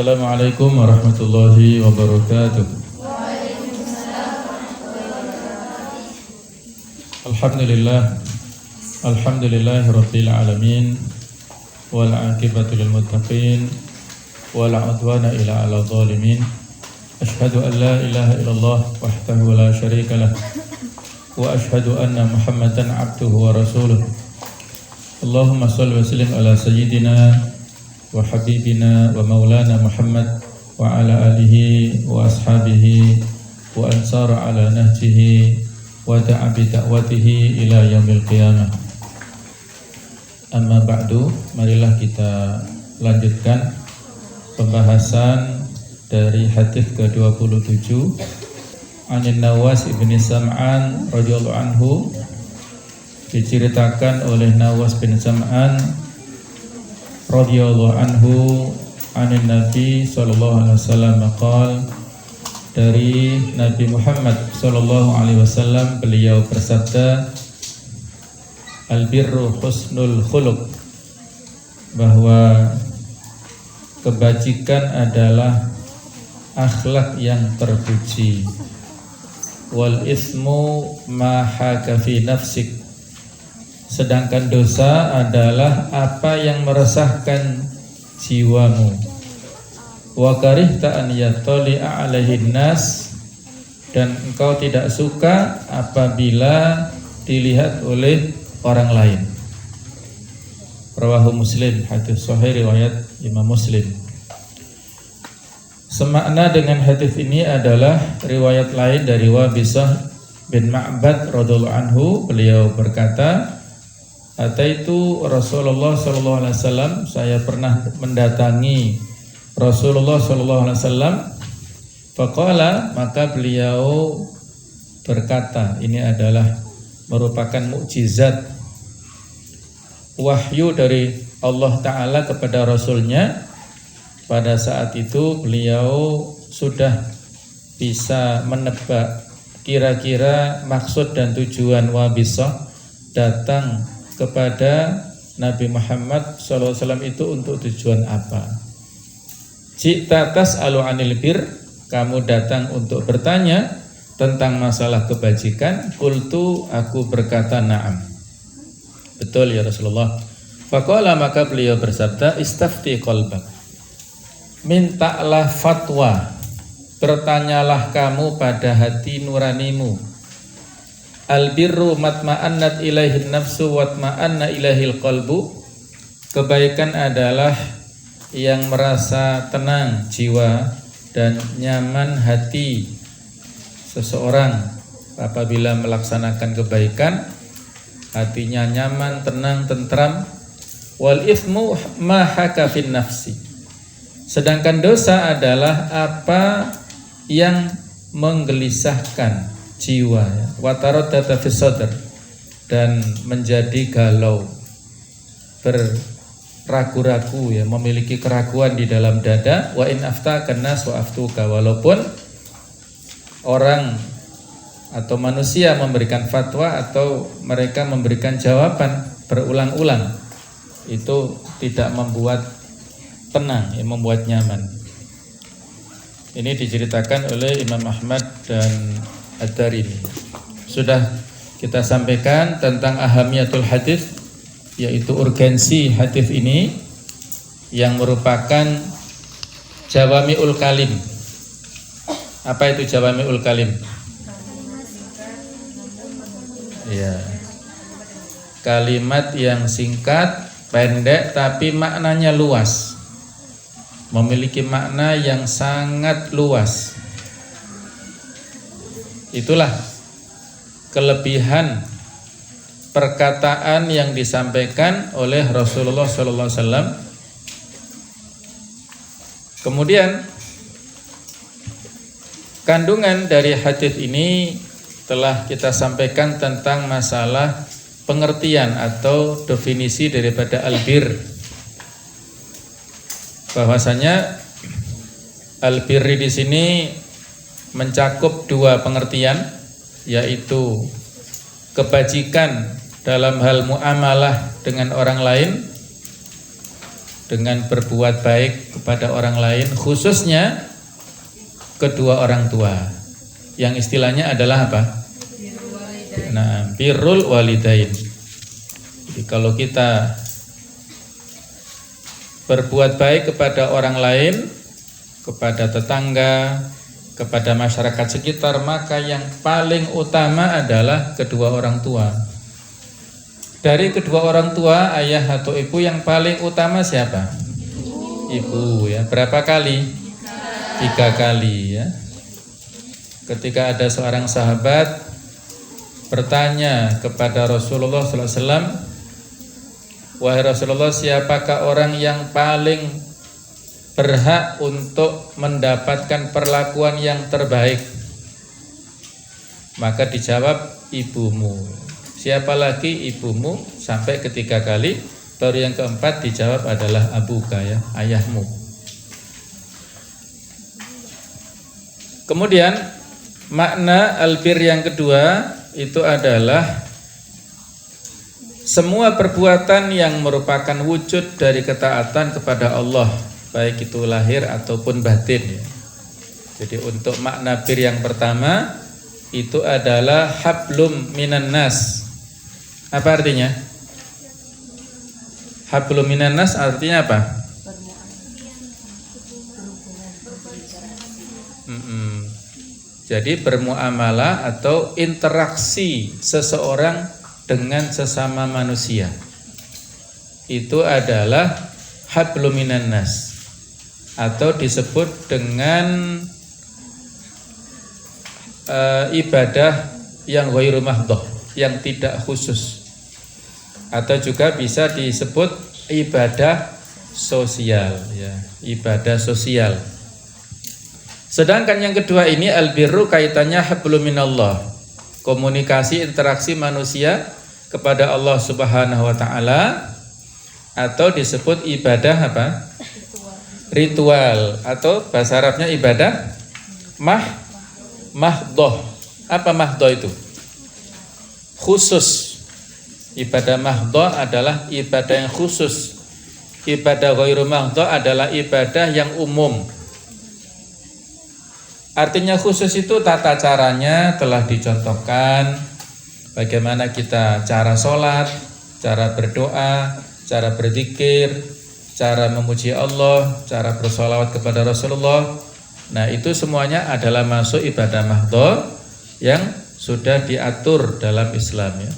Assalamualaikum warahmatullahi wabarakatuh. Alhamdulillahi rabbil alamin, wal aqibatu lil muttaqin, wala udwana illa 'alal zalimin. Asyhadu an la ilaha illallah wahdahu la syarika lah, wa asyhadu anna Muhammadan 'abduhu wa rasuluh. Allahumma shalli wa sallim ala sayyidina wa habibina wa maulana Muhammad wa ala alihi wa ashabihi wa ansara ala nahjihi wa da'a bi da'watihi ila yaumil qiyamah. Amma ba'du, marilah kita lanjutkan pembahasan dari hadis ke-27 Anin Nawas ibni Sam'an radhiyallahu anhu. Diceritakan oleh Nawas bin Sam'an radhiyallahu anhu anin Nabi sallallahu alaihi wasallam qala, dari Nabi Muhammad sallallahu alaihi wasallam beliau bersabda, al-birru husnul khuluq, bahwa kebajikan adalah akhlak yang terpuji. Wal ismu ma haka fi nafsik, sedangkan dosa adalah apa yang meresahkan jiwamu. Wa karihta an yattali'a 'alaihin nas, dan engkau tidak suka apabila dilihat oleh orang lain. Rawahu Muslim, hadis sahih riwayat Imam Muslim. Semakna dengan hadis ini adalah riwayat lain dari Wabisah bin Ma'bad radhiyallahu anhu. Beliau berkata, ataitu Rasulullah sallallahu alaihi wasallam, saya pernah mendatangi Rasulullah sallallahu alaihi wasallam. Faqala, maka beliau berkata, ini adalah merupakan mukjizat wahyu dari Allah Ta'ala kepada Rasulnya. Pada saat itu beliau sudah bisa menebak kira-kira maksud dan tujuan Wabisah datang kepada Nabi Muhammad SAW itu untuk tujuan apa. Ji'ta tas'alu 'anil bir, kamu datang untuk bertanya tentang masalah kebajikan. Qultu, aku berkata na'am, betul ya Rasulullah. Faqala, maka beliau bersabda, istafti qalbak, mintalah fatwa, bertanyalah kamu pada hati nuranimu. Al-birru matma'annat ilaihin nafsu watma'anna ilaihil qalbu, kebaikan adalah yang merasa tenang jiwa dan nyaman hati seseorang. Apabila melaksanakan kebaikan, hatinya nyaman, tenang, tentram. Wal ithmu ma haka fin nafsi, sedangkan dosa adalah apa yang menggelisahkan jiwa, wataroddata fis sadr, dan menjadi galau, berragu-ragu, ya, memiliki keraguan di dalam dada. Wa in aftakan nas wa aftuka, walaupun orang atau manusia memberikan fatwa atau mereka memberikan jawaban berulang-ulang, itu tidak membuat tenang, ya, membuat nyaman. Ini diceritakan oleh Imam Ahmad dan Ad-Darimi. Sudah kita sampaikan tentang ahamiyatul hadis, yaitu urgensi hadis ini yang merupakan jawami'ul kalim. Apa itu jawami'ul kalim? Ya, kalimat yang singkat, pendek, tapi maknanya luas, memiliki makna yang sangat luas. Itulah kelebihan perkataan yang disampaikan oleh Rasulullah SAW. Kemudian kandungan dari hadis ini telah kita sampaikan tentang masalah pengertian atau definisi daripada albir. Bahwasanya albirri di sini mencakup dua pengertian, yaitu kebajikan dalam hal muamalah dengan orang lain dengan berbuat baik kepada orang lain, khususnya kedua orang tua. Yang istilahnya adalah apa? Nah, birrul walidain. Jadi kalau kita berbuat baik kepada orang lain, kepada tetangga, kepada masyarakat sekitar, maka yang paling utama adalah kedua orang tua. Dari kedua orang tua, ayah atau ibu, yang paling utama siapa? Ibu, ya. Berapa kali? 3 kali, ya. Ketika ada seorang sahabat bertanya kepada Rasulullah SAW, wahai Rasulullah, siapakah orang yang paling berhak untuk mendapatkan perlakuan yang terbaik? Maka dijawab, ibumu. Siapa lagi? Ibumu, sampai ketiga kali. Baru yang keempat dijawab adalah abuka, ya, ayahmu. Kemudian makna albir yang kedua itu adalah semua perbuatan yang merupakan wujud dari ketaatan kepada Allah, baik itu lahir ataupun batin, ya. Jadi untuk makna bir yang pertama itu adalah hablum minan nas. Apa artinya? Hablum minan nas artinya apa? Jadi bermuamalah atau interaksi seseorang dengan sesama manusia. Itu adalah hablum minan nas, atau disebut dengan ibadah yang ghairu mahdhah, yang tidak khusus, atau juga bisa disebut ibadah sosial, ya, ibadah sosial. Sedangkan yang kedua ini albirru kaitannya hablum minallah, komunikasi interaksi manusia kepada Allah Subhanahu wa taala, atau disebut ibadah apa? Ritual, atau bahasa Arabnya ibadah mahdhah. Apa mahdhah itu? Khusus. Ibadah mahdhah adalah ibadah yang khusus. Ibadah ghairu mahdhah adalah ibadah yang umum. Artinya khusus itu tata caranya telah dicontohkan. Bagaimana kita cara sholat, cara berdoa, cara berzikir, cara memuji Allah, cara bersolawat kepada Rasulullah. Nah, itu semuanya adalah masuk ibadah mahdhah yang sudah diatur dalam Islam, ya.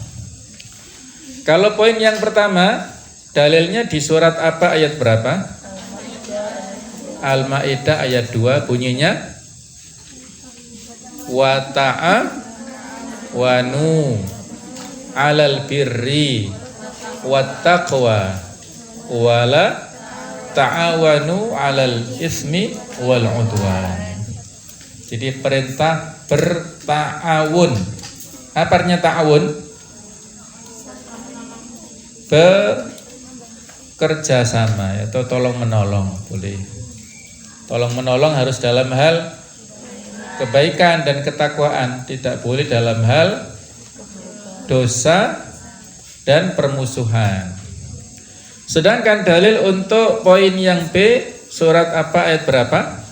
Kalau poin yang pertama, dalilnya di surat apa, ayat berapa? Al-Maidah ayat 2, bunyinya wa ta'awanu 'alal birri wat taqwa wala ta'awanu 'alal ismi wal 'udwan. Jadi perintah berta'awun. Apa artinya ta'awun? Bekerja sama, atau tolong menolong, boleh. Tolong menolong harus dalam hal kebaikan dan ketakwaan, tidak boleh dalam hal dosa dan permusuhan. Sedangkan dalil untuk poin yang B, surat apa, ayat berapa?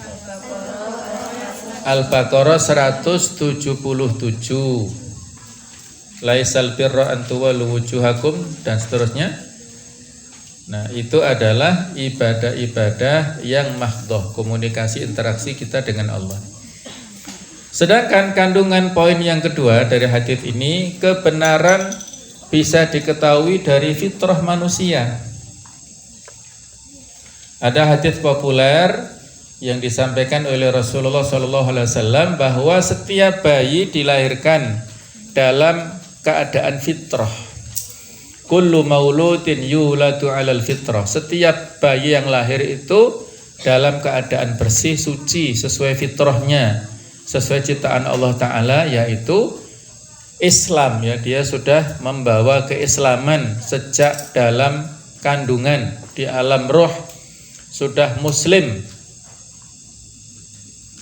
Al-Baqarah 177. Laisal birra an tuwallu wujuhakum, dan seterusnya. Nah, itu adalah ibadah-ibadah yang mahdhah, komunikasi interaksi kita dengan Allah. Sedangkan kandungan poin yang kedua dari hadis ini, kebenaran bisa diketahui dari fitrah manusia. Ada hadis populer yang disampaikan oleh Rasulullah SAW bahwa setiap bayi dilahirkan dalam keadaan fitrah. Kullu mauludin yuladu 'alal fitrah. Setiap bayi yang lahir itu dalam keadaan bersih, suci, sesuai fitrahnya, sesuai ciptaan Allah Ta'ala, yaitu Islam, ya. Dia sudah membawa keislaman sejak dalam kandungan, di alam roh sudah muslim.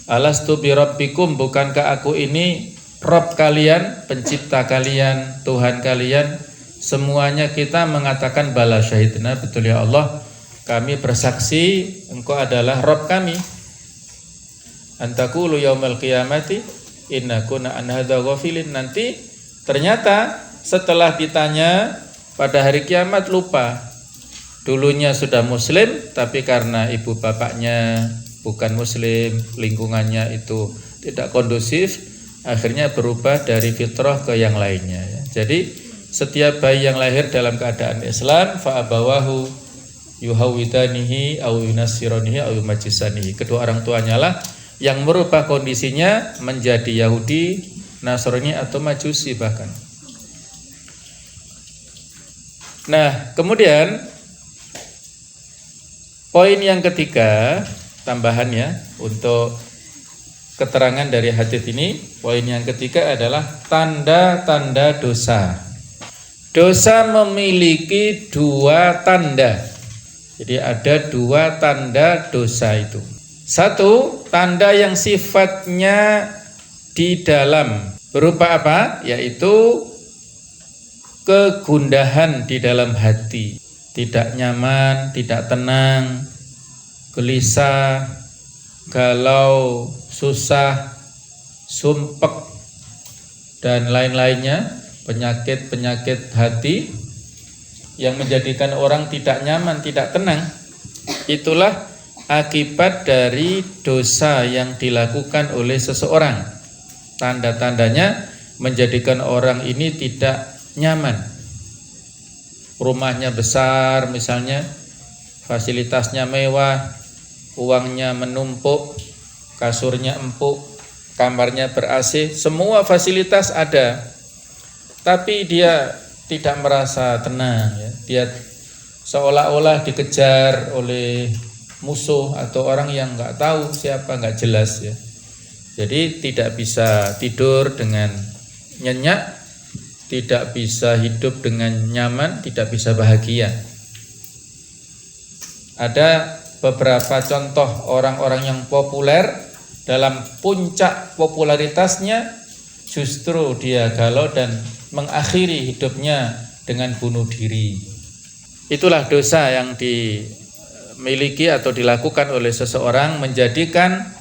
Alastu bi rabbikum, bukankah aku ini Rabb kalian, pencipta kalian, Tuhan kalian? Semuanya kita mengatakan bala syahidna, betul ya Allah, kami bersaksi engkau adalah Rabb kami. Antaqulu yaumal qiyamati inna kunna an hadza ghafilin. Nanti ternyata setelah ditanya pada hari kiamat lupa. Dulunya sudah muslim, tapi karena ibu bapaknya bukan muslim, lingkungannya itu tidak kondusif, akhirnya berubah dari fitrah ke yang lainnya ya. Jadi setiap bayi yang lahir dalam keadaan Islam, fa abawahu yuhawidanihi au yunassiranihi au yumajjisanihi. Kedua orang tuanya lah yang merubah kondisinya menjadi Yahudi, Nasrani atau Majusi bahkan. Nah, kemudian poin yang ketiga, tambahannya untuk keterangan dari hadis ini, poin yang ketiga adalah tanda-tanda dosa. Dosa memiliki dua tanda. Jadi ada dua tanda dosa itu. Satu, tanda yang sifatnya di dalam berupa apa? Yaitu kegundahan di dalam hati, tidak nyaman, tidak tenang, gelisah, galau, susah, sumpek, dan lain-lainnya, penyakit-penyakit hati yang menjadikan orang tidak nyaman, tidak tenang. Itulah akibat dari dosa yang dilakukan oleh seseorang. Tanda-tandanya menjadikan orang ini tidak nyaman. Rumahnya besar misalnya, fasilitasnya mewah, uangnya menumpuk, kasurnya empuk, kamarnya ber-AC, semua fasilitas ada, tapi dia tidak merasa tenang ya. Dia seolah-olah dikejar oleh musuh atau orang yang nggak tahu siapa, nggak jelas ya. Jadi tidak bisa tidur dengan nyenyak, tidak bisa hidup dengan nyaman, tidak bisa bahagia. Ada beberapa contoh orang-orang yang populer, dalam puncak popularitasnya justru dia galau dan mengakhiri hidupnya dengan bunuh diri. Itulah dosa yang dimiliki atau dilakukan oleh seseorang, menjadikan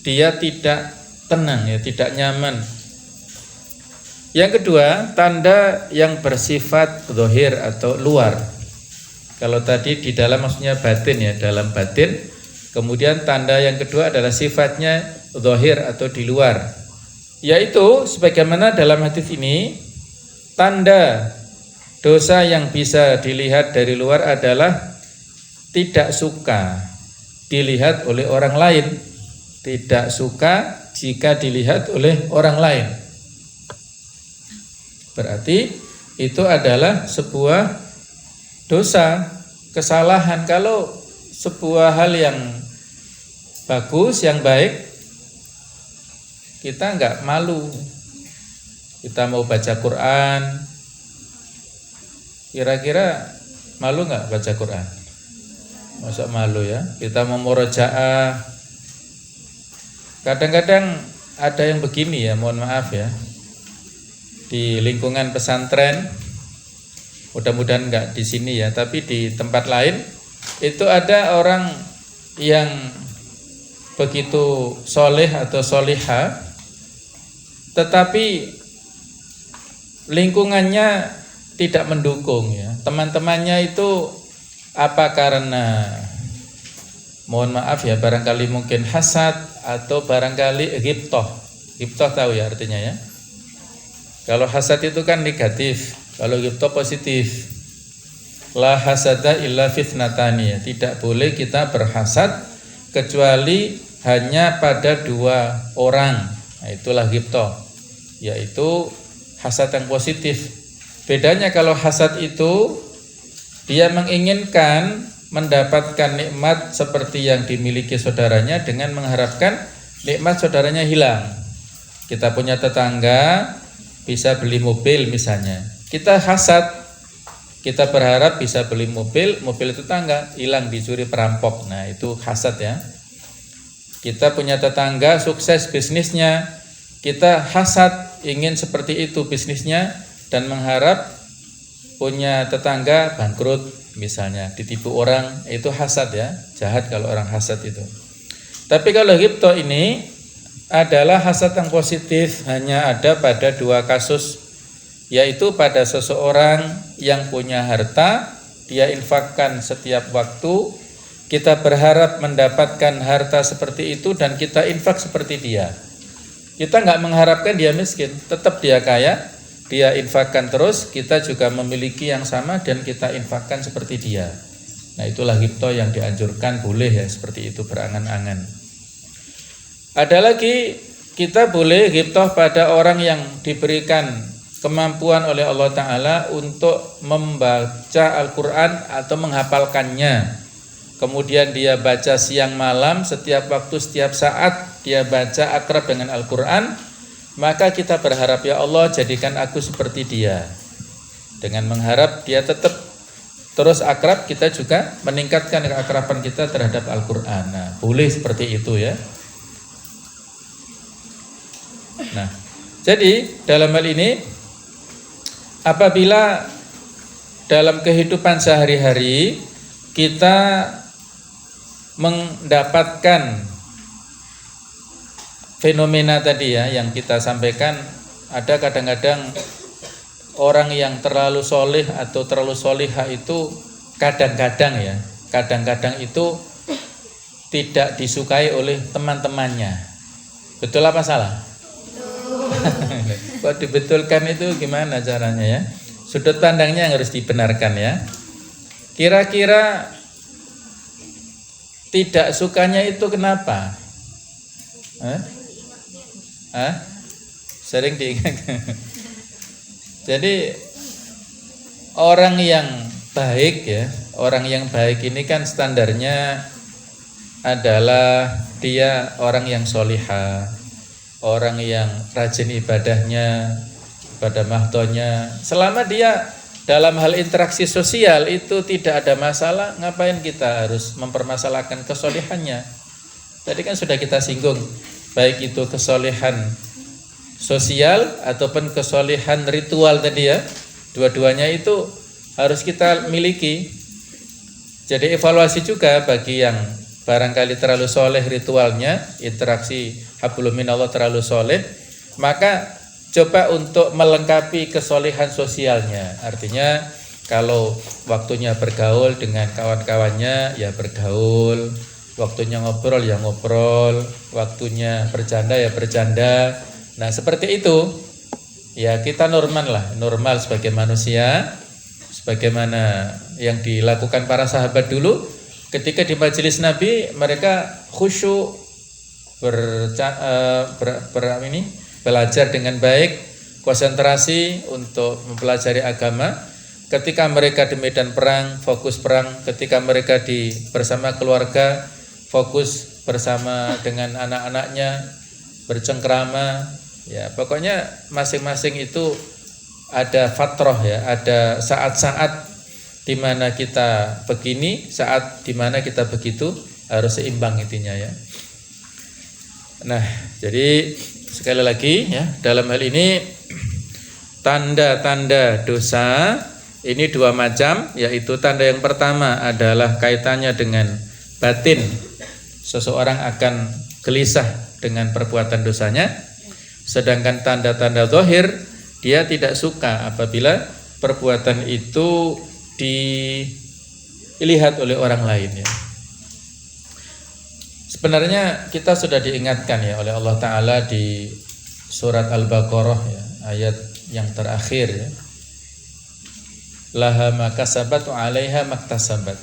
dia tidak tenang ya, tidak nyaman. Yang kedua, tanda yang bersifat zahir atau luar. Kalau tadi di dalam maksudnya batin ya, dalam batin. Kemudian tanda yang kedua adalah sifatnya zahir atau di luar. Yaitu sebagaimana dalam hadis ini, tanda dosa yang bisa dilihat dari luar adalah tidak suka dilihat oleh orang lain. Tidak suka jika dilihat oleh orang lain. Berarti itu adalah sebuah dosa, kesalahan. Kalau sebuah hal yang bagus, yang baik, kita enggak malu. Kita mau baca Quran, kira-kira malu enggak baca Quran? Masa malu ya? Kita mau murojaah. Kadang-kadang ada yang begini ya, mohon maaf ya. Di lingkungan pesantren, mudah-mudahan enggak di sini ya, tapi di tempat lain itu ada orang yang begitu soleh atau solihah, tetapi lingkungannya tidak mendukung ya. Teman-temannya itu apa karena mohon maaf ya, barangkali mungkin hasad atau barangkali ghibthah. Ghibthah tahu ya artinya ya. Kalau hasad itu kan negatif, kalau ghibthah positif. La hasada illa fitnatani, ya. Tidak boleh kita berhasad kecuali hanya pada dua orang. Nah, itulah ghibthah, yaitu hasad yang positif. Bedanya kalau hasad itu dia menginginkan mendapatkan nikmat seperti yang dimiliki saudaranya dengan mengharapkan nikmat saudaranya hilang. Kita punya tetangga bisa beli mobil misalnya, kita hasad, kita berharap bisa beli mobil tetangga hilang dicuri perampok. Nah itu hasad ya. Kita punya tetangga sukses bisnisnya, kita hasad ingin seperti itu bisnisnya dan mengharap punya tetangga bangkrut. misalnya ditipu orang, itu hasad ya, jahat kalau orang hasad itu. Tapi kalau ghibthah ini adalah hasad yang positif, hanya ada pada 2 kasus, yaitu pada seseorang yang punya harta, dia infakkan setiap waktu, kita berharap mendapatkan harta seperti itu dan kita infak seperti dia. Kita nggak mengharapkan dia miskin, tetap dia kaya, dia infakkan terus, kita juga memiliki yang sama dan kita infakkan seperti dia. Nah, itulah ghibthah yang dianjurkan, boleh ya seperti itu, berangan-angan. Ada lagi, kita boleh ghibthah pada orang yang diberikan kemampuan oleh Allah Ta'ala untuk membaca Al-Quran atau menghafalkannya. Kemudian dia baca siang malam, setiap waktu, setiap saat dia baca akrab dengan Al-Quran. Maka kita berharap, ya Allah jadikan aku seperti dia. Dengan mengharap dia tetap terus akrab, kita juga meningkatkan keakraban kita terhadap Al-Quran. Nah, boleh seperti itu ya. Nah, jadi dalam hal ini, apabila dalam kehidupan sehari-hari kita mendapatkan fenomena tadi ya yang kita sampaikan, ada kadang-kadang orang yang terlalu soleh atau terlalu solihah itu kadang-kadang itu tidak disukai oleh teman-temannya. Betul apa salah? Kok dibetulkan itu gimana caranya ya? Sudut pandangnya yang harus dibenarkan ya. Kira-kira tidak sukanya itu kenapa? Sering diingatkan. Jadi orang yang baik ya, orang yang baik ini kan standarnya adalah dia orang yang solihah, orang yang rajin ibadahnya, ibadah mahdonya. Selama dia dalam hal interaksi sosial itu tidak ada masalah, ngapain kita harus mempermasalahkan kesolihannya? Tadi kan sudah kita singgung, baik itu kesolihan sosial ataupun kesolihan ritual tadi ya, dua-duanya itu harus kita miliki. Jadi evaluasi juga bagi yang barangkali terlalu soleh ritualnya, interaksi hablum minallah terlalu soleh, maka coba untuk melengkapi kesolehan sosialnya. Artinya kalau waktunya bergaul dengan kawan-kawannya ya bergaul, waktunya ngobrol ya ngobrol, waktunya bercanda ya bercanda. Nah seperti itu ya, kita normal sebagai manusia, sebagaimana yang dilakukan para sahabat dulu. Ketika di majelis Nabi mereka khusyuk, belajar dengan baik, konsentrasi untuk mempelajari agama. Ketika mereka di medan perang, fokus perang. Ketika mereka bersama keluarga, fokus bersama dengan anak-anaknya, bercengkrama. Ya, pokoknya masing-masing itu ada fatrah ya, ada saat-saat di mana kita begini, saat di mana kita begitu, harus seimbang intinya ya. Nah, jadi sekali lagi ya, dalam hal ini tanda-tanda dosa ini 2 macam, yaitu tanda yang pertama adalah kaitannya dengan batin. Seseorang akan gelisah dengan perbuatan dosanya. Sedangkan tanda-tanda zahir, dia tidak suka apabila perbuatan itu dilihat oleh orang lain ya. Sebenarnya kita sudah diingatkan ya oleh Allah Ta'ala di surat Al-Baqarah ya, ayat yang terakhir ya. Laha makasabat wa 'alaiha maktasabat.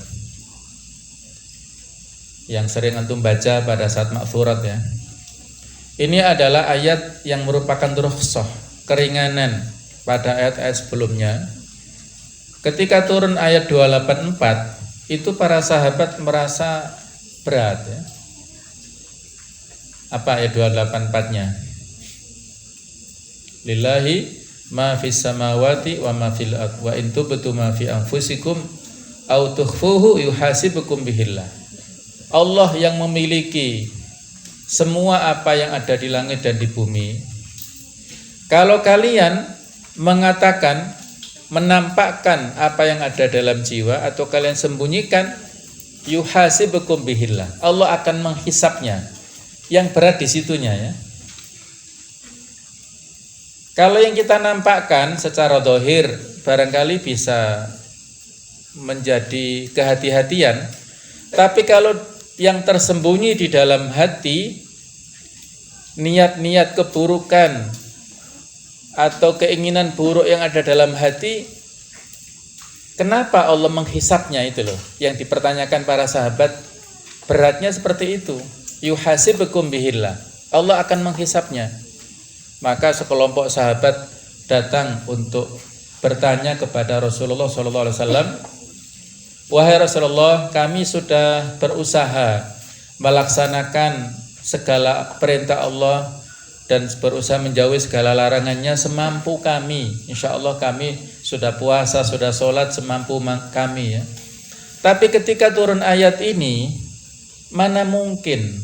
Yang sering antum baca pada saat makfurat ya. Ini adalah ayat yang merupakan rukhsah, keringanan pada ayat-ayat sebelumnya. Ketika turun ayat 284, itu para sahabat merasa berat ya. Apa ayat 284-nya? Lillahi ma fis samawati wa ma fil ardh wa in tubtu ma fi anfusikum aw tukhfuhu yuhasibukum bihillah. Allah yang memiliki semua apa yang ada di langit dan di bumi. Kalau kalian mengatakan menampakkan apa yang ada dalam jiwa atau kalian sembunyikan, yuhasibukum bihillah. Allah akan menghisapnya. Yang berat di situnya ya. Kalau yang kita nampakkan secara zahir barangkali bisa menjadi kehati-hatian, tapi kalau yang tersembunyi di dalam hati, niat-niat keburukan atau keinginan buruk yang ada dalam hati, kenapa Allah menghisapnya itu loh, yang dipertanyakan para sahabat. Beratnya seperti itu. Yuhasibukum bihillah. Allah akan menghisapnya. Maka sekelompok sahabat datang untuk bertanya kepada Rasulullah SAW, wahai Rasulullah, kami sudah berusaha melaksanakan segala perintah Allah dan berusaha menjauhi segala larangannya semampu kami. Insya Allah kami sudah puasa, sudah sholat semampu kami ya. Tapi ketika turun ayat ini, mana mungkin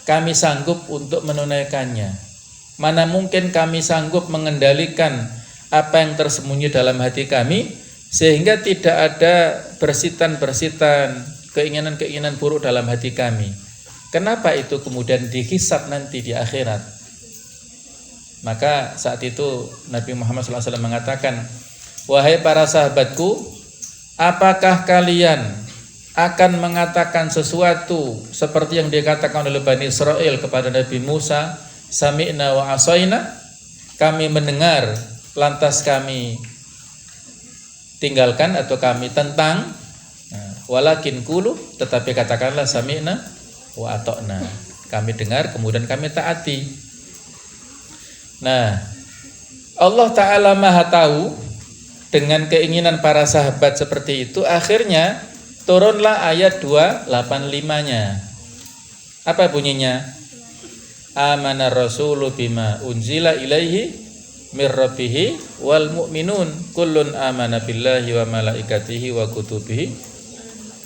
kami sanggup untuk menunaikannya? Mana mungkin kami sanggup mengendalikan apa yang tersembunyi dalam hati kami, sehingga tidak ada bersitan-bersitan, keinginan-keinginan buruk dalam hati kami. Kenapa itu kemudian dihisab nanti di akhirat? Maka saat itu Nabi Muhammad SAW mengatakan, wahai para sahabatku, apakah kalian akan mengatakan sesuatu seperti yang dikatakan oleh Bani Israel kepada Nabi Musa, sami'na wa asaina, kami mendengar lantas kami tinggalkan atau kami tentang, walakin kulu, tetapi katakanlah sami'na wa ata'na, kami dengar kemudian kami taati. Nah, Allah Ta'ala Maha tahu dengan keinginan para sahabat seperti itu, akhirnya turunlah ayat 285-nya. Apa bunyinya? Amana rasulu bima unzila ilaihi mir rabbihi wal mu'minun kullun amana billahi wa malaikatihi wa kutubihi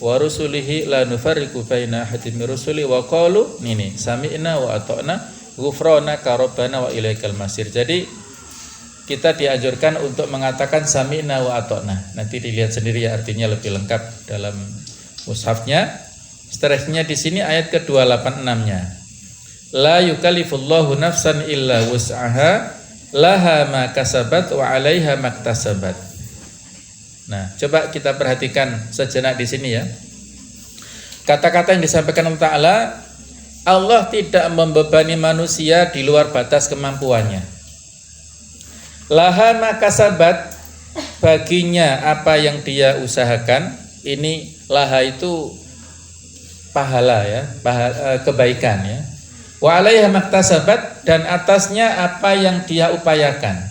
wa rusulihi la nufarriqu baina ahadin min rusuli wa qalu nini sami'na wa ata'na ghufranaka rabbana wa ilaikal masir. Jadi kita dianjurkan untuk mengatakan sami'na wa ata'na. Nanti dilihat sendiri ya, artinya lebih lengkap dalam mushafnya. Seterusnya di sini ayat ke-286-nya. La yukallifullahu nafsan illa wus'aha laha ma kasabat wa 'alaiha maktasabat. Nah, coba kita perhatikan sejenak di sini ya. Kata-kata yang disampaikan Allah Ta'ala, Allah tidak membebani manusia di luar batas kemampuannya. Laha ma kasabat, baginya apa yang dia usahakan. Ini laha itu pahala ya, kebaikan ya. Wa 'alaiha maktasabat, dan atasnya apa yang dia upayakan.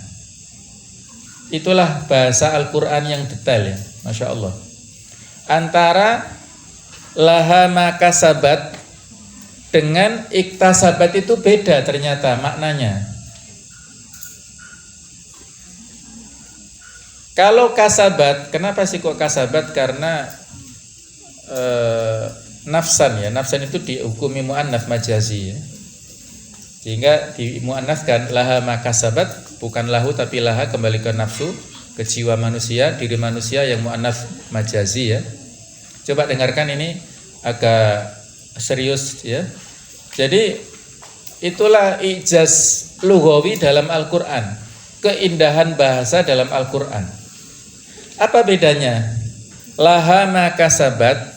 Itulah bahasa Al-Quran yang detail ya, Masya Allah. Antara laha makasabat dengan iktasabat itu beda ternyata maknanya. Kalau kasabat, kenapa sih kok kasabat? Karena nafsan ya, nafsan itu dihukumi mu'annats majazi ya. Sehingga dimu'annaskan laha makasabat, bukan lahu tapi laha, kembali ke nafsu, ke jiwa manusia, diri manusia yang mu'annats majazi ya. Coba dengarkan, ini agak serius ya. Jadi itulah ijaz lughawi dalam Al-Qur'an, keindahan bahasa dalam Al-Qur'an. Apa bedanya? Laha makasabat,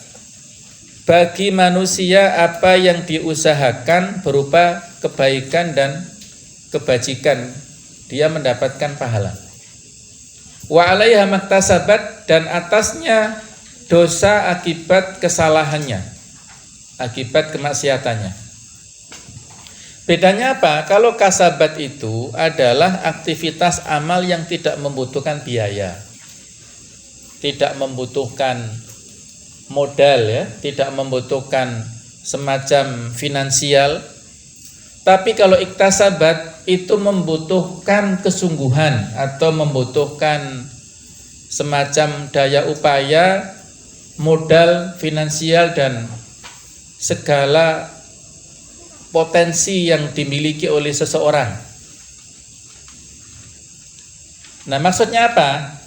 bagi manusia apa yang diusahakan berupa kebaikan dan kebajikan, dia mendapatkan pahala. Wa 'alaiha maktasabat, dan atasnya dosa akibat kesalahannya, akibat kemaksiatannya. Bedanya apa? Kalau kasabat itu adalah aktivitas amal yang tidak membutuhkan biaya, tidak membutuhkan modal ya, tidak membutuhkan semacam finansial. Tapi kalau iktasabat itu membutuhkan kesungguhan atau membutuhkan semacam daya upaya, modal finansial, dan segala potensi yang dimiliki oleh seseorang. Nah, maksudnya apa?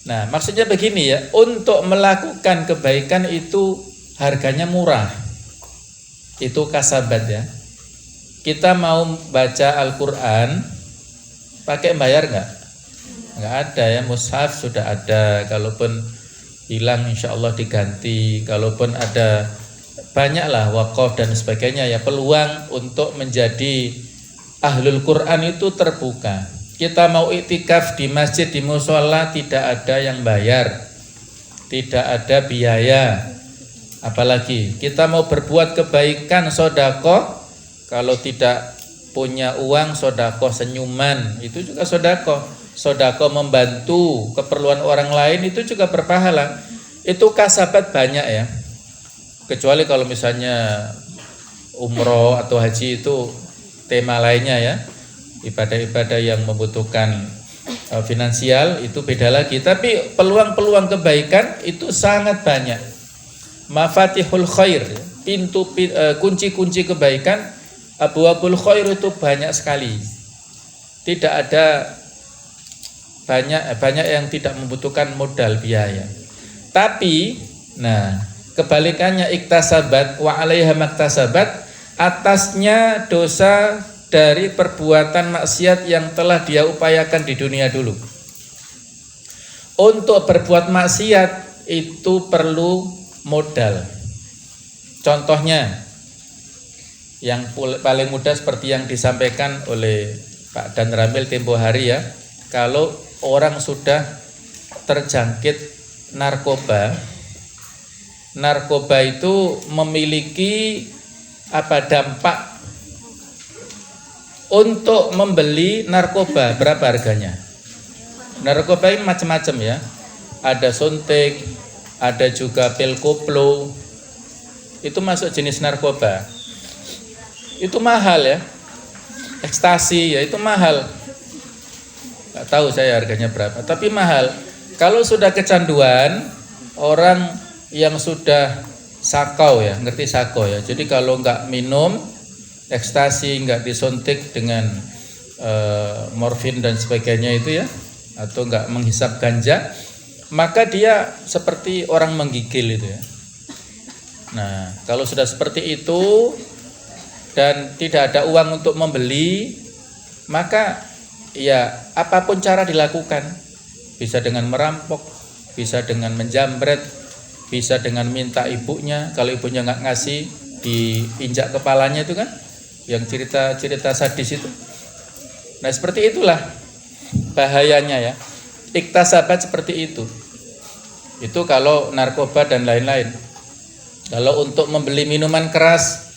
Nah, maksudnya begini ya, untuk melakukan kebaikan itu harganya murah. Itu kasabat ya. Kita mau baca Al-Quran pakai bayar nggak? Nggak ada ya, mushaf sudah ada. Kalaupun hilang insya Allah diganti. Kalaupun ada, banyaklah wakaf dan sebagainya ya. Peluang untuk menjadi ahlul Quran itu terbuka. Kita mau iktikaf di masjid, di mushola, tidak ada yang bayar, tidak ada biaya. Apalagi kita mau berbuat kebaikan, sodakoh, kalau tidak punya uang, sodakoh senyuman, itu juga sodakoh. Sodakoh membantu keperluan orang lain, itu juga berpahala. Itu kasabat banyak ya. Kecuali kalau misalnya umroh atau haji itu tema lainnya ya. Ibadah-ibadah yang membutuhkan finansial itu beda lagi. Tapi peluang-peluang kebaikan itu sangat banyak. Mafatihul khair, kunci-kunci kebaikan, abwabul khair itu banyak sekali. Tidak ada banyak yang tidak membutuhkan modal biaya. Tapi nah, kebalikannya iktasabat wa 'alaiha maktasabat, atasnya dosa dari perbuatan maksiat yang telah dia upayakan di dunia dulu. Untuk berbuat maksiat itu perlu modal. Contohnya yang paling mudah seperti yang disampaikan oleh Pak Dan Ramil tempo hari ya. Kalau orang sudah terjangkit narkoba itu memiliki dampak untuk membeli narkoba. Berapa harganya? Narkoba ini macam-macam ya. Ada suntik, ada juga pil koplo. Itu masuk jenis narkoba. Itu mahal ya. Ekstasi ya itu mahal. Gak tahu saya harganya berapa, tapi mahal. Kalau sudah kecanduan, orang yang sudah sakau ya, ngerti sakau ya. Jadi kalau nggak minum ekstasi, nggak disuntik dengan morfin dan sebagainya itu ya, atau nggak menghisap ganja, maka dia seperti orang menggigil itu ya. Nah, kalau sudah seperti itu dan tidak ada uang untuk membeli, maka ya apapun cara dilakukan. Bisa dengan merampok, bisa dengan menjambret, bisa dengan minta ibunya. Kalau ibunya nggak ngasih, diinjak kepalanya itu kan, yang cerita sadis itu. Nah seperti itulah bahayanya ya. Iktasabat seperti itu. Itu kalau narkoba dan lain-lain. Kalau untuk membeli minuman keras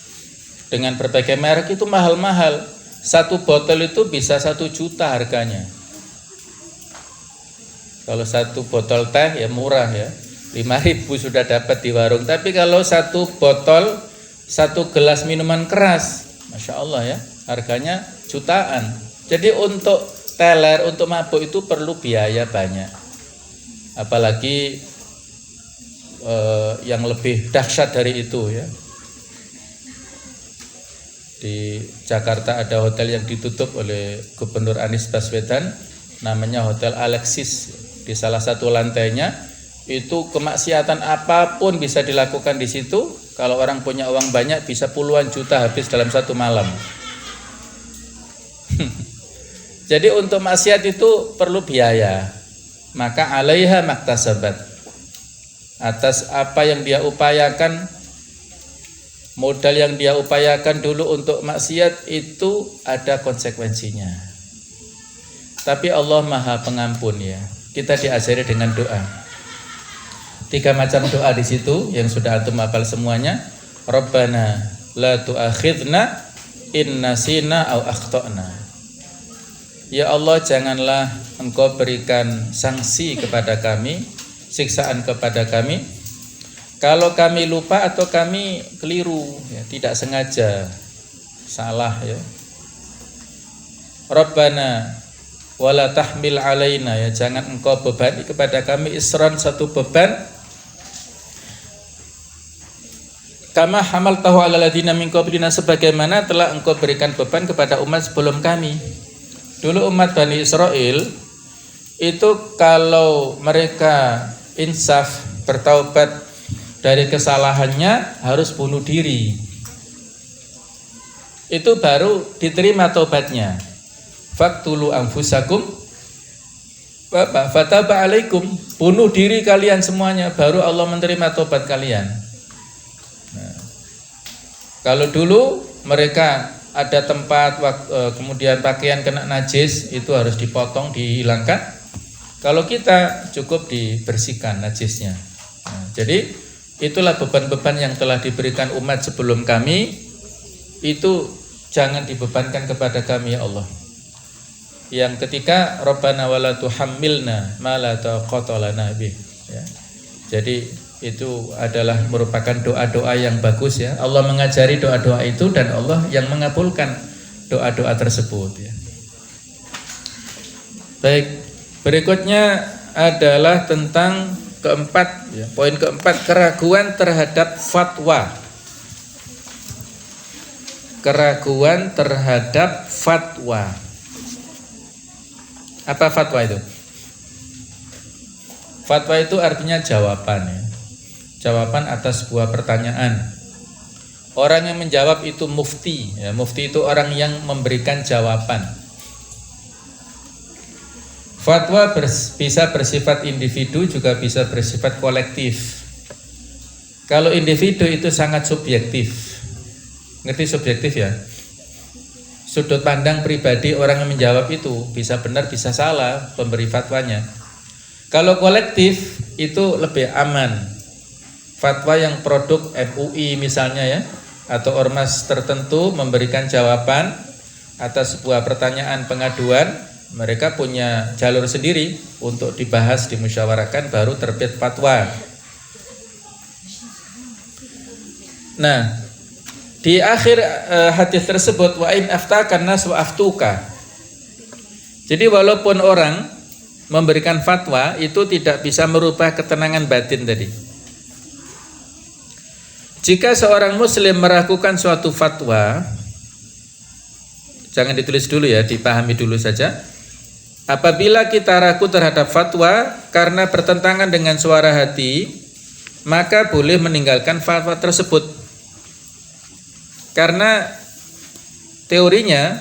dengan berbagai merek itu mahal-mahal. Satu botol itu bisa 1 juta harganya. Kalau satu botol teh ya murah ya, 5.000 sudah dapat di warung. Tapi kalau satu botol, 1 gelas minuman keras, Masya Allah ya, harganya jutaan. Jadi untuk teler, untuk mabuk itu perlu biaya banyak. Apalagi yang lebih dahsyat dari itu ya. Di Jakarta ada hotel yang ditutup oleh Gubernur Anies Baswedan, namanya Hotel Alexis. Di salah satu lantainya itu kemaksiatan apapun bisa dilakukan di situ. Kalau orang punya uang banyak bisa puluhan juta habis dalam satu malam. Jadi untuk maksiat itu perlu biaya. Maka 'alaiha maktasabat. Atas apa yang dia upayakan, modal yang dia upayakan dulu untuk maksiat itu ada konsekuensinya. Tapi Allah Maha Pengampun ya. Kita diajari dengan doa. 3 macam doa di situ yang sudah antum hafal semuanya. Rabbana la tu'akhidna in nasina au akhtana. Ya Allah, janganlah Engkau berikan sanksi kepada kami, siksaan kepada kami, kalau kami lupa atau kami keliru, ya, tidak sengaja, salah ya. Rabbana wala tahmil alaina, ya, jangan Engkau bebani kepada kami isran, satu beban, kama hamaltahu ala ladina min qablina, sebagaimana telah Engkau berikan beban kepada umat sebelum kami. Dulu umat Bani Israel itu kalau mereka insaf bertaubat dari kesalahannya harus bunuh diri, itu baru diterima taubatnya. Faqtulu anfusakum fataba alaikum, bunuh diri kalian semuanya, baru Allah menerima taubat kalian. Nah, kalau dulu mereka ada tempat kemudian pakaian kena najis, itu harus dipotong, dihilangkan. Kalau kita cukup dibersihkan najisnya. Nah, jadi itulah beban-beban yang telah diberikan umat sebelum kami, itu jangan dibebankan kepada kami ya Allah. Yang ketika Rabbana wala tuhammilna ma la taqata lana bih, ya. Jadi itu adalah merupakan doa-doa yang bagus ya. Allah mengajari doa-doa itu dan Allah yang mengabulkan doa-doa tersebut ya. Baik, berikutnya adalah tentang keempat ya. Poin keempat, keraguan terhadap fatwa. Keraguan terhadap fatwa. Apa fatwa itu? Fatwa itu artinya jawaban ya. Jawaban atas sebuah pertanyaan. Orang yang menjawab itu mufti ya. Mufti itu orang yang memberikan jawaban. Fatwa bisa bersifat individu, juga bisa bersifat kolektif. Kalau individu itu sangat subjektif. Ngerti subjektif ya? Sudut pandang pribadi orang yang menjawab itu bisa benar bisa salah pemberi fatwanya. Kalau kolektif itu lebih aman. Fatwa yang produk MUI misalnya ya, atau ormas tertentu memberikan jawaban atas sebuah pertanyaan pengaduan, mereka punya jalur sendiri untuk dibahas, dimusyawarahkan, baru terbit fatwa. Nah, di akhir hadis tersebut, wa in aftakan nas wa aftuka. Jadi walaupun orang memberikan fatwa itu tidak bisa merubah ketenangan batin tadi. Jika seorang muslim meragukan suatu fatwa, jangan ditulis dulu ya, dipahami dulu saja. Apabila kita ragu terhadap fatwa karena bertentangan dengan suara hati, maka boleh meninggalkan fatwa tersebut. Karena teorinya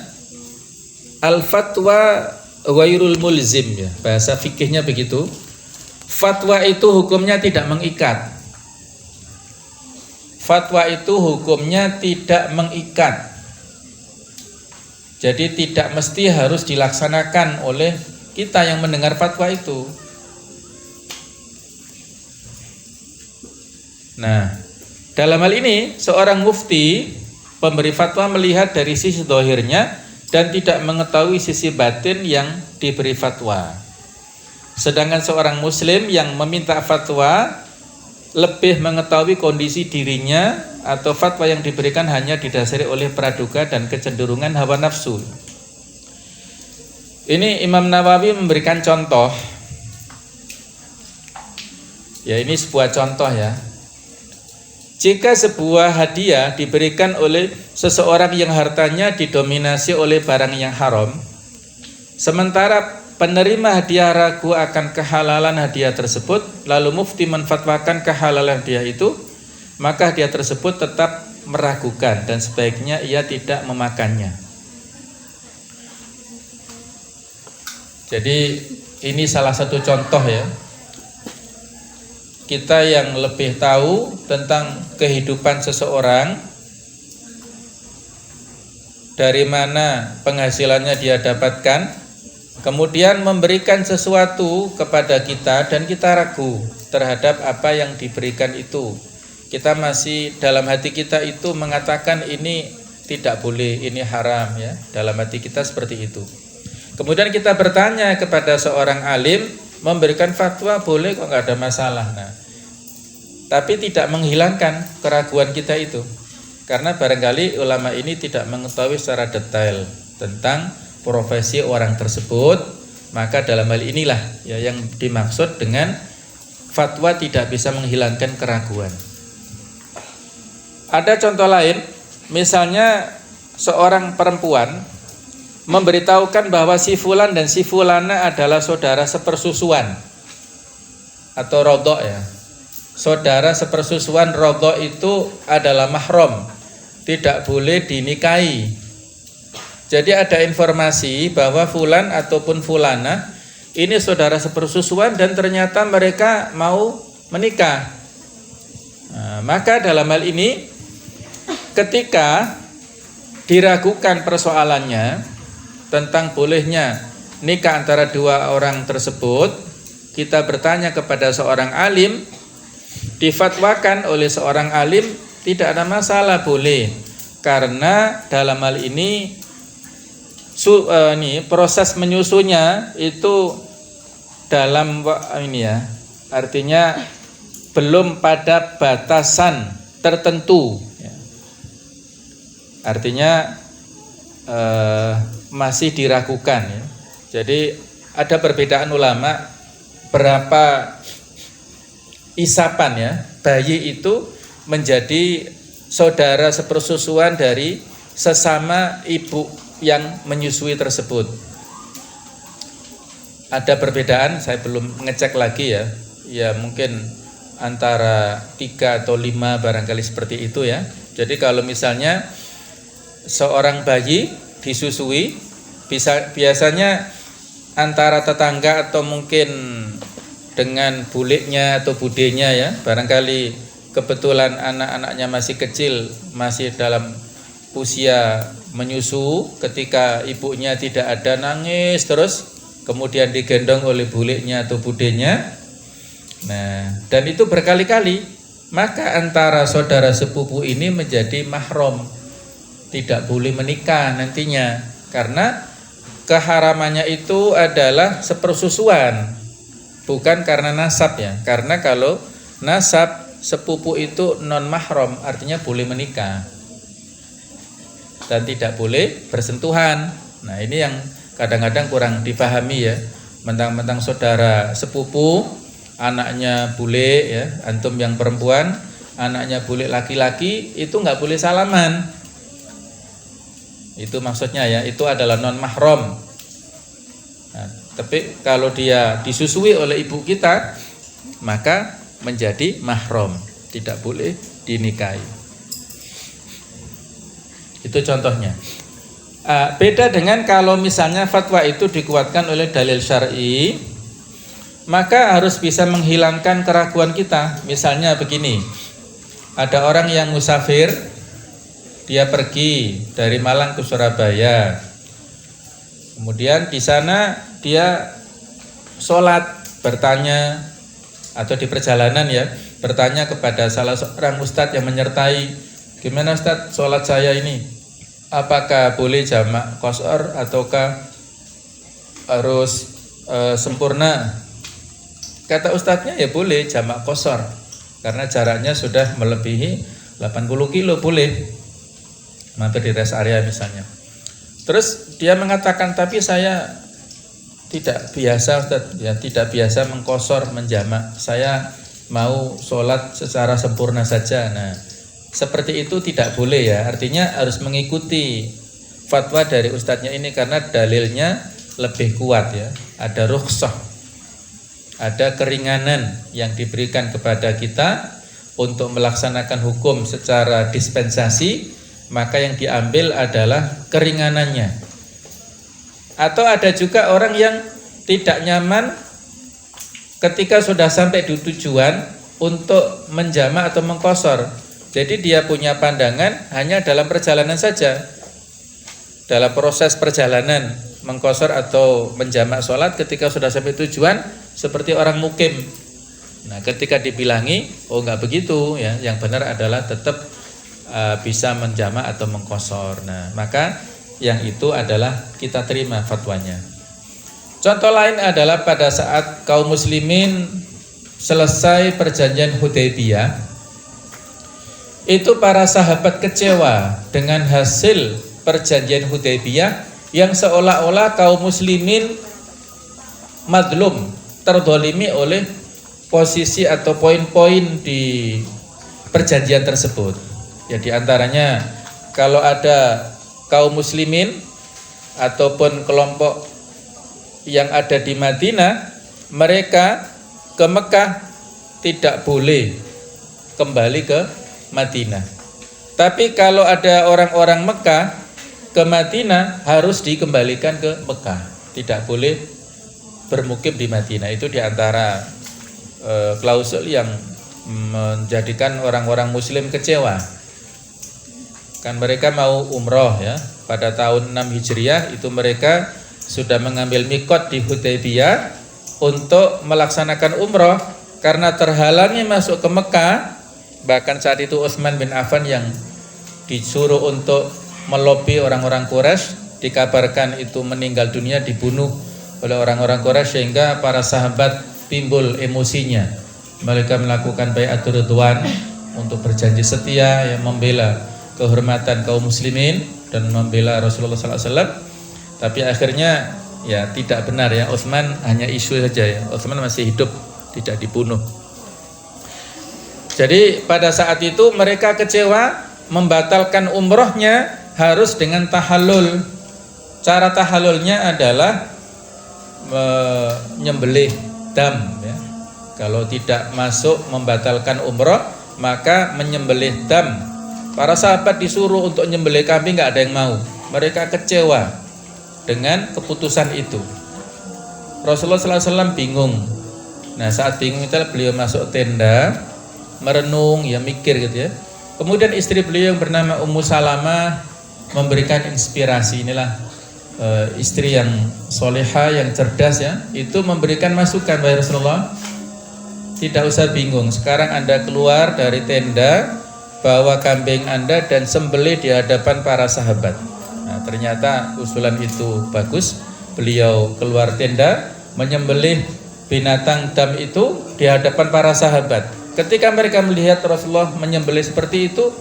al-fatwa ghairul mulzim ya, bahasa fikihnya begitu. Fatwa itu hukumnya tidak mengikat. Fatwa itu hukumnya tidak mengikat. Jadi tidak mesti harus dilaksanakan oleh kita yang mendengar fatwa itu. Nah, dalam hal ini seorang mufti pemberi fatwa melihat dari sisi zahirnya dan tidak mengetahui sisi batin yang diberi fatwa. Sedangkan seorang muslim yang meminta fatwa lebih mengetahui kondisi dirinya atau fatwa yang diberikan hanya didasari oleh praduga dan kecenderungan hawa nafsu. Ini Imam Nawawi memberikan contoh. Ya, ini sebuah contoh ya. Jika sebuah hadiah diberikan oleh seseorang yang hartanya didominasi oleh barang yang haram, sementara penerima hadiah ragu akan kehalalan hadiah tersebut, lalu mufti menfatwakan kehalalan hadiah itu, maka hadiah tersebut tetap meragukan dan sebaiknya ia tidak memakannya. Jadi ini salah satu contoh ya. Kita yang lebih tahu tentang kehidupan seseorang, dari mana penghasilannya dia dapatkan, kemudian memberikan sesuatu kepada kita dan kita ragu terhadap apa yang diberikan itu. Kita masih dalam hati kita itu mengatakan ini tidak boleh, ini haram ya. Dalam hati kita seperti itu. Kemudian kita bertanya kepada seorang alim, memberikan fatwa boleh kok, nggak ada masalah. Nah, tapi tidak menghilangkan keraguan kita itu. Karena barangkali ulama ini tidak mengetahui secara detail tentang profesi orang tersebut, maka dalam hal inilah ya yang dimaksud dengan fatwa tidak bisa menghilangkan keraguan. Ada contoh lain, misalnya seorang perempuan memberitahukan bahwa si fulan dan si fulana adalah saudara sepersusuan atau rodok ya. Saudara sepersusuan rodok itu adalah mahram, tidak boleh dinikahi. Jadi ada informasi bahwa fulan ataupun fulana ini saudara sepersusuan dan ternyata mereka mau menikah. Nah, maka dalam hal ini ketika diragukan persoalannya tentang bolehnya nikah antara dua orang tersebut, kita bertanya kepada seorang alim, difatwakan oleh seorang alim tidak ada masalah, boleh. Karena dalam hal ini proses menyusunya itu dalam ini ya, artinya belum pada batasan tertentu ya. Artinya masih diragukan ya. Jadi ada perbedaan ulama berapa isapan ya bayi itu menjadi saudara sepersusuan dari sesama ibu yang menyusui tersebut. Ada perbedaan, saya belum ngecek lagi ya. Ya mungkin antara 3 atau 5 barangkali seperti itu ya. Jadi kalau misalnya seorang bayi disusui, biasanya antara tetangga atau mungkin dengan buliknya atau budenya ya, barangkali kebetulan anak-anaknya masih kecil, masih dalam usia menyusu, ketika ibunya tidak ada nangis terus, kemudian digendong oleh buliknya atau budenya. Nah, dan itu berkali-kali, maka antara saudara sepupu ini menjadi mahram, tidak boleh menikah nantinya, karena keharamannya itu adalah sepersusuan, bukan karena nasab ya. Karena kalau nasab sepupu itu non mahram, artinya boleh menikah dan tidak boleh bersentuhan. Nah ini yang kadang-kadang kurang dipahami ya. Mentang-mentang saudara sepupu, anaknya bule ya, antum yang perempuan, anaknya bule laki-laki, itu nggak boleh salaman. Itu maksudnya ya, itu adalah non mahram. Nah, tapi kalau dia disusui oleh ibu kita, maka menjadi mahram, tidak boleh dinikahi. Itu contohnya. Beda dengan kalau misalnya fatwa itu dikuatkan oleh dalil syar'i, maka harus bisa menghilangkan keraguan kita. Misalnya begini, ada orang yang musafir, dia pergi dari Malang ke Surabaya. Kemudian di sana dia sholat, bertanya, atau di perjalanan ya, bertanya kepada salah seorang ustadz yang menyertai, gimana ustadz sholat saya ini, apakah boleh jamak qashar ataukah harus sempurna? Kata ustadznya ya boleh jamak qashar, karena jaraknya sudah melebihi 80 kilo, boleh mampir di rest area misalnya. Terus dia mengatakan, tapi saya tidak biasa Ustaz, ya tidak biasa mengqashar, menjamak. Saya mau sholat secara sempurna saja. Nah, seperti itu tidak boleh ya. Artinya harus mengikuti fatwa dari ustadznya ini karena dalilnya lebih kuat ya. Ada rukhsah, ada keringanan yang diberikan kepada kita untuk melaksanakan hukum secara dispensasi, maka yang diambil adalah keringanannya. Atau ada juga orang yang tidak nyaman ketika sudah sampai di tujuan untuk menjamak atau mengqashar. Jadi dia punya pandangan hanya dalam perjalanan saja. Dalam proses perjalanan mengqashar atau menjamak sholat ketika sudah sampai tujuan, seperti orang mukim. Nah, ketika dibilangi, oh enggak begitu ya, yang benar adalah tetap bisa menjamak atau mengqashar. Nah, maka yang itu adalah kita terima fatwanya. Contoh lain adalah pada saat kaum muslimin selesai perjanjian Hudaybiyah, itu para sahabat kecewa dengan hasil perjanjian Hudaybiyah yang seolah-olah kaum muslimin madlum, terdolimi oleh posisi atau poin-poin di perjanjian tersebut. Ya, di antaranya kalau ada kaum muslimin ataupun kelompok yang ada di Madinah, mereka ke Mekah tidak boleh kembali ke Madinah. Tapi kalau ada orang-orang Mekah ke Madinah harus dikembalikan ke Mekah, tidak boleh bermukim di Madinah. Itu diantara klausul yang menjadikan orang-orang Muslim kecewa. Kan mereka mau umroh ya, pada tahun 6 Hijriah itu mereka sudah mengambil mikot di Hudaybiyah untuk melaksanakan umroh, karena terhalangi masuk ke Mekah. Bahkan saat itu Utsman bin Affan yang disuruh untuk melobi orang-orang Quraisy, dikabarkan itu meninggal dunia, dibunuh oleh orang-orang Quraisy, sehingga para sahabat timbul emosinya. Mereka melakukan bai'atul ridwan untuk berjanji setia yang membela kehormatan kaum muslimin dan membela Rasulullah SAW. Tapi akhirnya ya tidak benar ya, Utsman hanya isu saja ya. Utsman masih hidup, tidak dibunuh. Jadi pada saat itu mereka kecewa, membatalkan umrohnya harus dengan tahallul. Cara tahallulnya adalah menyembelih dam ya. Kalau tidak masuk membatalkan umroh, maka menyembelih dam. Para sahabat disuruh untuk menyembelih kambing, nggak ada yang mau. Mereka kecewa dengan keputusan itu. Rasulullah SAW bingung. Nah saat bingung itu beliau masuk tenda, merenung, ya mikir gitu ya. Kemudian istri beliau yang bernama Ummu Salamah memberikan inspirasi. Inilah istri yang solehah, yang cerdas ya. Itu memberikan masukan, wahai Rasulullah, tidak usah bingung. Sekarang Anda keluar dari tenda, bawa kambing Anda dan sembelih di hadapan para sahabat. Nah, ternyata usulan itu bagus. Beliau keluar tenda, menyembelih binatang dam itu di hadapan para sahabat. Ketika mereka melihat Rasulullah menyembelih seperti itu,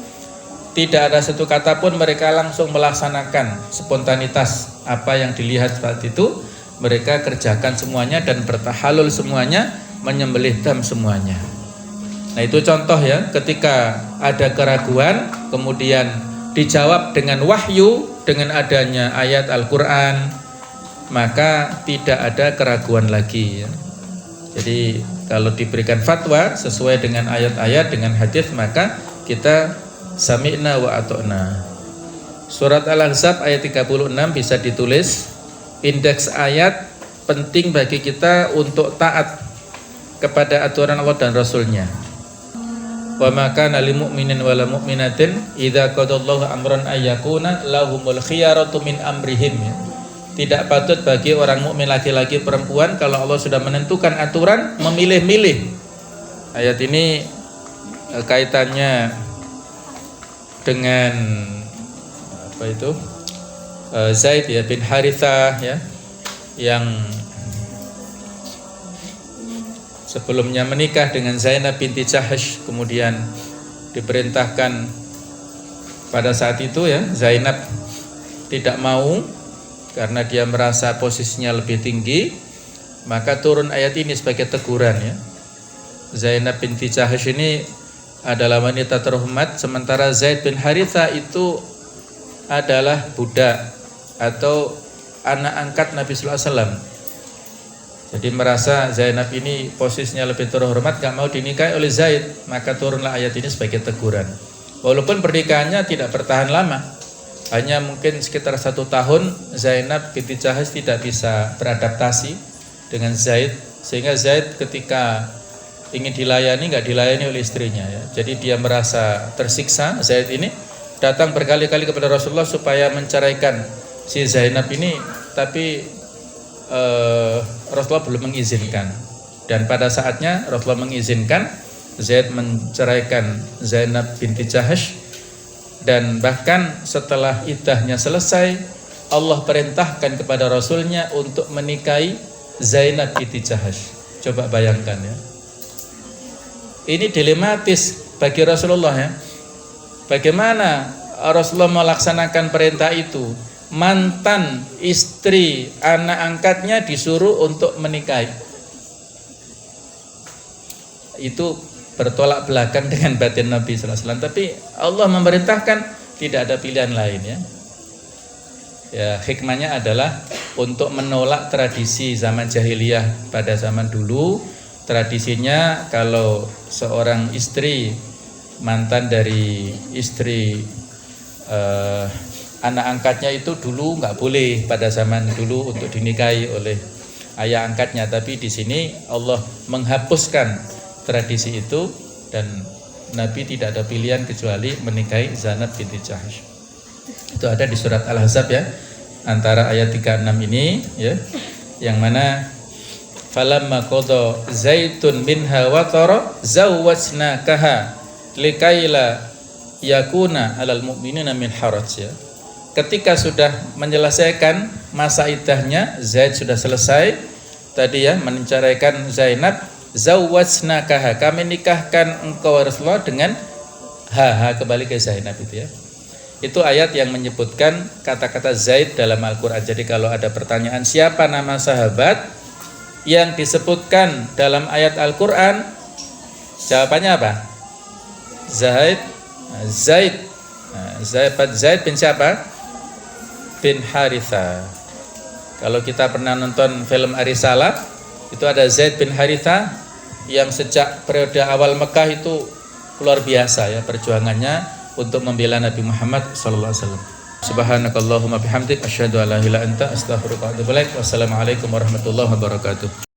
tidak ada satu kata pun, mereka langsung melaksanakan spontanitas apa yang dilihat saat itu. Mereka kerjakan semuanya dan bertahalul semuanya, menyembelih dam semuanya. Nah itu contoh ya, ketika ada keraguan kemudian dijawab dengan wahyu, dengan adanya ayat Al-Quran, maka tidak ada keraguan lagi ya. Jadi kalau diberikan fatwa sesuai dengan ayat-ayat, dengan hadis, maka kita sami'na wa ato'na. Surat Al-Ahzab ayat 36 bisa ditulis, indeks ayat penting bagi kita untuk taat kepada aturan Allah dan Rasulnya. Wa ma kana lil mu'minin wala mu'minatin idza qadallahu amran ayyakuna lahumul khiyaratu min amrihim. Tidak patut bagi orang mukmin laki-laki perempuan kalau Allah sudah menentukan aturan, memilih-milih. Ayat ini kaitannya dengan apa itu? Zaid ya bin Harithah ya, yang sebelumnya menikah dengan Zainab binti Jahsh, kemudian diperintahkan pada saat itu ya, Zainab tidak mau karena dia merasa posisinya lebih tinggi, maka turun ayat ini sebagai teguran ya. Zainab binti Jahsh ini adalah wanita terhormat, sementara Zaid bin Harithah itu adalah budak atau anak angkat Nabi sallallahu alaihi wasallam. Jadi merasa Zainab ini posisinya lebih terhormat, gak mau dinikahi oleh Zaid, maka turunlah ayat ini sebagai teguran. Walaupun pernikahannya tidak bertahan lama, hanya mungkin sekitar 1 tahun, Zainab binti Jahsh tidak bisa beradaptasi dengan Zaid, sehingga Zaid ketika ingin dilayani gak dilayani oleh istrinya ya. Jadi dia merasa tersiksa. Zaid ini datang berkali-kali kepada Rasulullah supaya menceraikan si Zainab ini, tapi Rasulullah belum mengizinkan. Dan pada saatnya Rasulullah mengizinkan Zaid menceraikan Zainab binti Jahsh, dan bahkan setelah iddahnya selesai Allah perintahkan kepada Rasulnya untuk menikahi Zainab binti Jahsh. Coba bayangkan ya, ini dilematis bagi Rasulullah ya. Bagaimana Rasulullah melaksanakan perintah itu? Mantan istri anak angkatnya disuruh untuk menikahi. Itu bertolak belakang dengan batin Nabi sallallahu alaihi wasallam. Tapi Allah memerintahkan, tidak ada pilihan lain ya. Ya, hikmahnya adalah untuk menolak tradisi zaman jahiliyah pada zaman dulu. Tradisinya kalau seorang istri mantan dari istri anak angkatnya itu dulu nggak boleh pada zaman dulu untuk dinikahi oleh ayah angkatnya, tapi di sini Allah menghapuskan tradisi itu dan Nabi tidak ada pilihan kecuali menikahi Zainab binti Jahsy. Itu ada di surat Al-Ahzab ya, antara ayat 36 ini ya, yang mana falamma qada zaitun minha watara zawwajnakaha likaila yakuna alal mu'minina min haraj ya. Ketika sudah menyelesaikan masa iddahnya, Zaid sudah selesai tadi ya, menceraikan Zainab, zawwajnakaha, kami nikahkan engkau Rasulullah dengan kembali ke Zainab itu ya. Itu ayat yang menyebutkan kata-kata Zaid dalam Al-Quran. Jadi kalau ada pertanyaan siapa nama sahabat yang disebutkan dalam ayat Al-Quran, jawabannya apa? Zaid bin siapa? Bin Haritha. Kalau kita pernah nonton film Ar-Risalah, itu ada Zaid bin Haritha yang sejak periode awal Mekah itu luar biasa ya perjuangannya untuk membela Nabi Muhammad sallallahu alaihi wasallam. Subhanakallahumma bihamdik asyhadu an la ilaha illa anta astaghfiruka wa atubu ilaik. Wassalamualaikum warahmatullahi wabarakatuh.